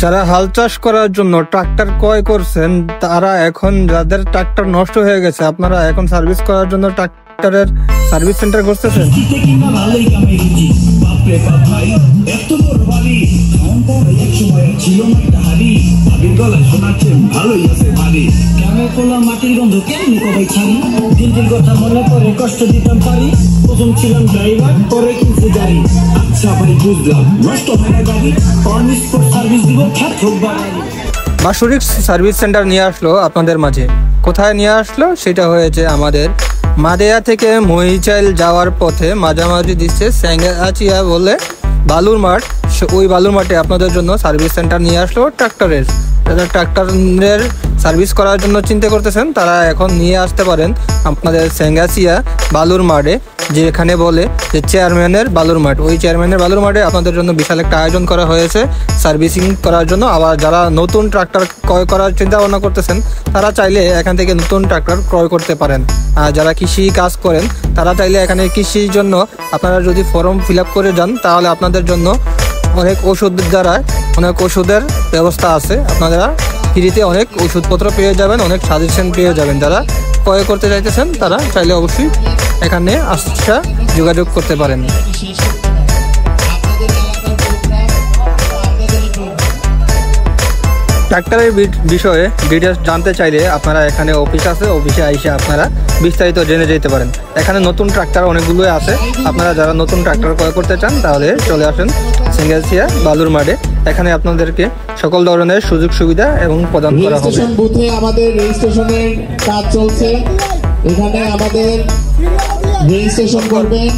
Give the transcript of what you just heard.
যারা হাল চাষ করার জন্য ট্রাক্টর ক্রয় করছেন তারা এখন যাদের ট্রাক্টর নষ্ট হয়ে গেছে আপনারা এখন সার্ভিস করার জন্য ট্রাক্টরের সার্ভিস সেন্টার করতেছেন। মাটির গন্ধ কেন কবাই ছাড়ি দিন কথা মনে করে কষ্ট দিতাম পারি প্রথম ছিলাম ড্রাইভার পরে কিনছি গাড়ি। আচ্ছা ভাই বুঝলাম নষ্ট হয় না গাড়ি অন স্পট সার্ভিস দিব খ্যাত হোক বাড়ি। বাৎসরিক সার্ভিস সেন্টার নিয়ে আসলো আপনাদের মাঝে। কোথায় নিয়ে আসলো সেটা হয়েছে আমাদের মাদেয়া থেকে মহিচাইল যাওয়ার পথে মাঝামাঝি দিচ্ছে স্যাঙ্গাচিয়া বলে বালুর মাঠ। ওই বালুর মাঠে আপনাদের জন্য সার্ভিস সেন্টার নিয়ে আসলো ট্রাক্টরের। যারা ট্রাক্টরের সার্ভিস করার জন্য চিন্তা করতেছেন তারা এখন নিয়ে আসতে পারেন আপনাদের স্যাঙ্গাচিয়া বালুর মাঠে, যেখানে বলে যে চেয়ারম্যানের বালুর মাঠ। ওই চেয়ারম্যানের বালুর মাঠে আপনাদের জন্য বিশাল একটা আয়োজন করা হয়েছে সার্ভিসিং করার জন্য। আবার যারা নতুন ট্রাক্টর ক্রয় করার চিন্তা ভাবনা করতেছেন তারা চাইলে এখান থেকে নতুন ট্রাক্টর ক্রয় করতে পারেন। আর যারা কৃষি কাজ করেন তারা চাইলে এখানে কৃষির জন্য আপনারা যদি ফর্ম ফিল আপ করে যান তাহলে আপনাদের জন্য অনেক ওষুধের দ্বারা অনেক ওষুধের ব্যবস্থা আছে। আপনারা ফ্রিতে অনেক ওষুধপত্র পেয়ে যাবেন, অনেক সাজেশন পেয়ে যাবেন। যারা ক্রয় করতে চাইতেছেন তারা চাইলে অবশ্যই এখানে আসা যোগাযোগ করতে পারেন। ট্রাক্টরের বিষয়ে ডিটেলস জানতে চাইলে আপনারা এখানে অফিস আছে, অফিসে এসে আপনারা বিস্তারিত জেনে যেতে পারেন। এখানে নতুন ট্রাক্টর অনেকগুলোই আছে। আপনারা যারা নতুন ট্রাক্টর ক্রয় করতে চান তাহলে চলে আসেন স্যাঙ্গাচিয়া বালুর মাঠে। এখানে আপনাদেরকে সকল ধরনের সুযোগ সুবিধা এবং প্রদান করা হবে। বুথে আমাদের রেজিস্ট্রেশনের কাজ চলছে, এখানে আমাদের রেজিস্ট্রেশন করবেন।